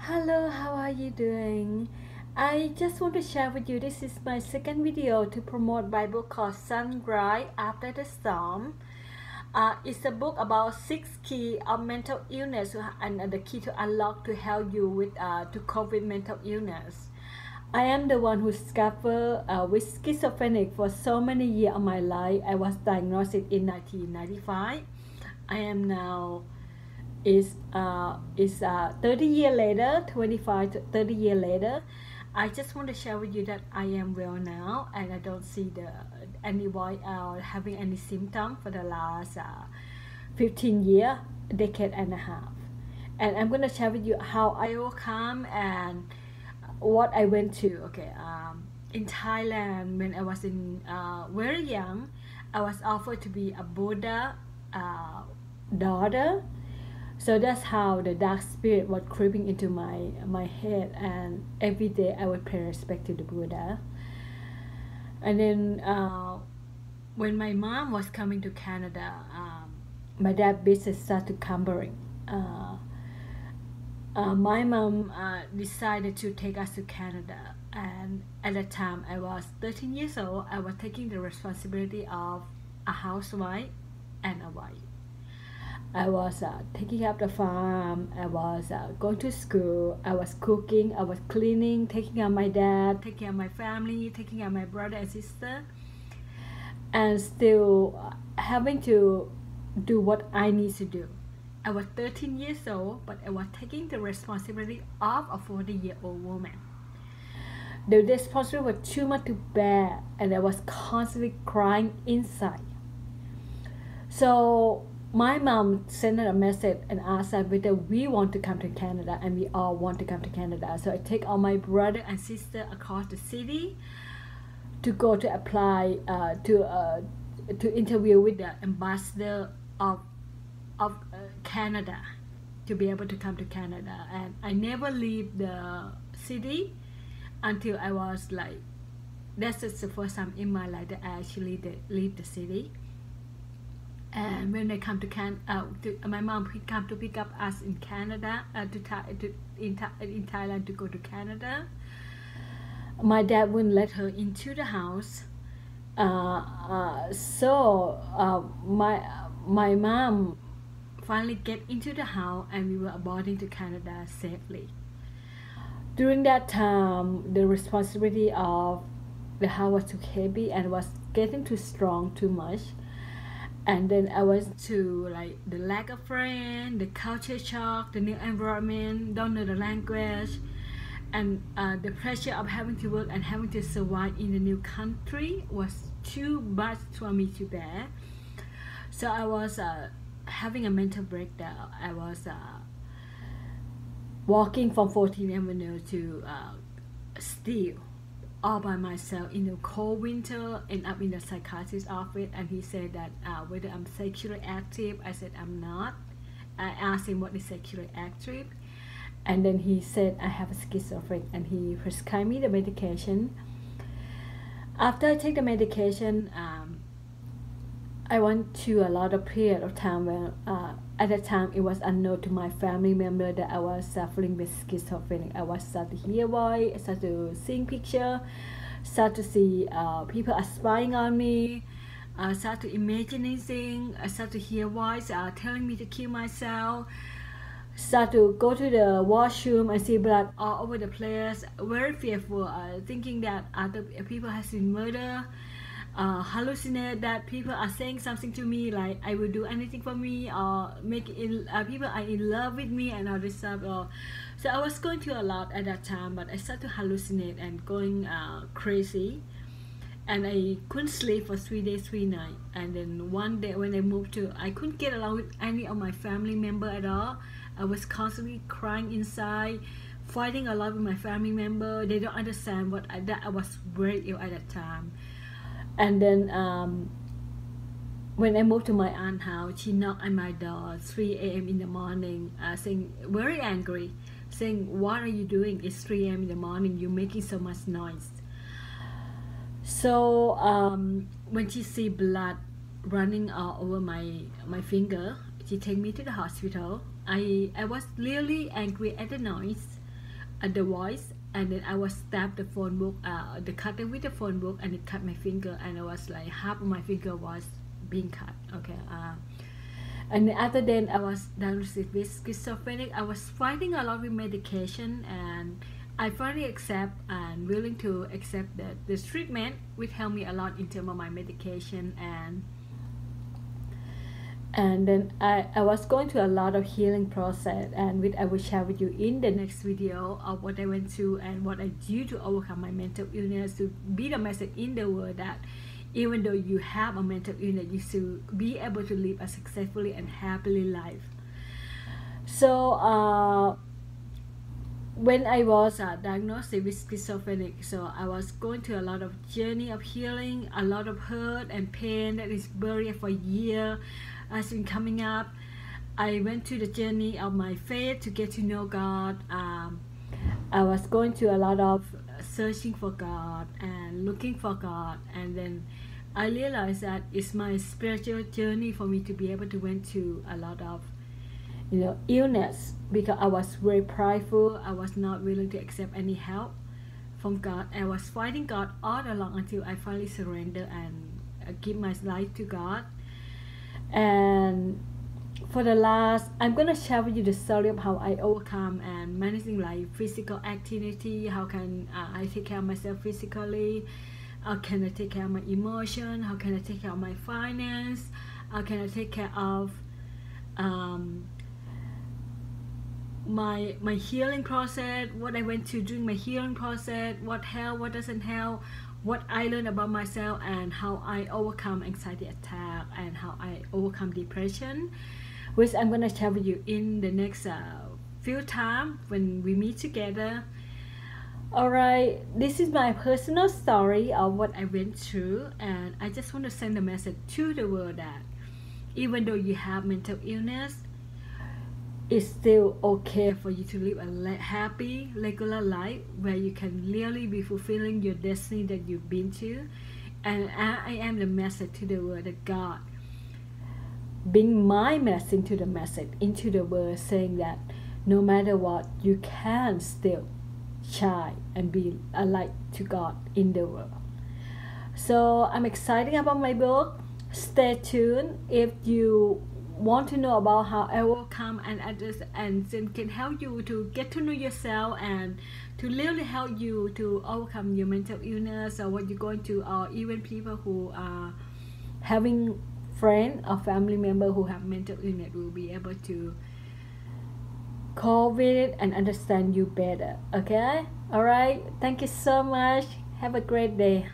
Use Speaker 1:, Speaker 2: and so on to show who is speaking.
Speaker 1: Hello, how are you doing? I just want to share with you this is my second video to promote Bible called Sunrise After the Storm. It's a book about 6 key of mental illness and the key to unlock to help you to cope with mental illness. I am the one who suffered with schizophrenic for so many years of my life. I was diagnosed in 1995. I am now is 30 years later, 25 to 30 years later. I just want to share with you that I am well now and I don't see any voice having any symptom for the last 15 years, decade and a half. And I'm going to share with you how I overcome and what I went to. In Thailand, when I was very young, I was offered to be a Buddha daughter. So that's how the dark spirit was creeping into my head, and every day I would pay respect to the Buddha. And then when my mom was coming to Canada, my dad business started cumbering. My mom decided to take us to Canada, and at that time I was 13 years old. I was taking the responsibility of a housewife and a wife. I was taking up the farm, I was going to school, I was cooking, I was cleaning, taking care of my dad, taking care of my family, taking care of my brother and sister, and still having to do what I need to do. I was 13 years old, but I was taking the responsibility of a 40-year-old woman. The responsibility was too much to bear, and I was constantly crying inside. So my mom sent a message and asked us whether we want to come to Canada, and we all want to come to Canada. So I take all my brother and sister across the city to go to apply to interview with the ambassador of Canada to be able to come to Canada. And I never leave the city until I was like, that's just the first time in my life that I actually leave the city. And when they come to my mom come to pick up us in Canada, in Thailand to go to Canada. My dad wouldn't let her into the house. So my mom finally get into the house, and we were boarding to Canada safely. During that time, the responsibility of the house was too heavy and was getting too strong, too much. And then I was to like the lack of friends, the culture shock, the new environment, don't know the language, and the pressure of having to work and having to survive in the new country was too much for me to bear. So I was having a mental breakdown. I was walking from 14th Avenue to Steele all by myself in the cold winter, and up in the psychiatrist's office, and he said that whether I'm sexually active. I said I'm not. I asked him what is sexually active, and then he said I have a schizophrenic, and he prescribed me the medication. After I take the medication, I went to a lot of period of time where at that time it was unknown to my family member that I was suffering with schizophrenia. I was start to hear voice, start to see picture, start to see people are spying on me, start to imagining things, I start to hear voice telling me to kill myself, start to go to the washroom and see blood all over the place, very fearful, thinking that other people has been murdered. Hallucinate that people are saying something to me like I will do anything for me, or people are in love with me and all this stuff. So I was going through a lot at that time, but I started to hallucinate and going crazy, and I couldn't sleep for 3 days 3 nights. And then one day when I moved to, I couldn't get along with any of my family member at all. I was constantly crying inside, fighting a lot with my family member. They don't understand that I was very ill at that time. And then when I moved to my aunt's house, she knocked on my door 3 a.m. in the morning, saying, very angry, saying, what are you doing? It's 3 a.m. in the morning, you're making so much noise. So when she see blood running all over my finger, she take me to the hospital. I was really angry at the noise. the voice, and then I was stabbed the phone book, the cutter with the phone book, and it cut my finger, and I was like half of my finger was being cut. Okay. And after then I was diagnosed with schizophrenic. I was fighting a lot with medication, and I finally accept and willing to accept that this treatment which helped me a lot in terms of my medication, and then I was going through a lot of healing process, and which I will share with you in the next video of what I went through and what I do to overcome my mental illness, to be the message in the world that even though you have a mental illness, you should be able to live a successfully and happily life. So when I was diagnosed with schizophrenic, so I was going through a lot of journey of healing, a lot of hurt and pain that is buried for a year has been coming up. I went through the journey of my faith to get to know God. I was going through a lot of searching for God and looking for God, and then I realized that it's my spiritual journey for me to be able to went through a lot of illness, because I was very prideful. I was not willing to accept any help from God. I was fighting God all along until I finally surrender and give my life to God. And for the last, I'm gonna share with you the story of how I overcome and managing like physical activity. How can I take care of myself physically? How can I take care of my emotion? How can I take care of my finance? How can I take care of my healing process, what I went through during my healing process, what helped, what doesn't help, what I learned about myself, and how I overcome anxiety attack, and how I overcome depression, which I'm gonna share with you in the next few times when we meet together. Alright, this is my personal story of what I went through, and I just want to send a message to the world that even though you have mental illness, it's still okay for you to live a happy, regular life where you can really be fulfilling your destiny that you've been to. And I am the message to the world that God bring my message into the world, saying that no matter what, you can still shine and be a light to God in the world. So I'm excited about my book. Stay tuned. If you want to know about how I overcome and adjust, and then can help you to get to know yourself and to really help you to overcome your mental illness or what you're going to, or even people who are having friend or family member who have mental illness will be able to cope with it and understand you better. Okay, all right, thank you so much. Have a great day.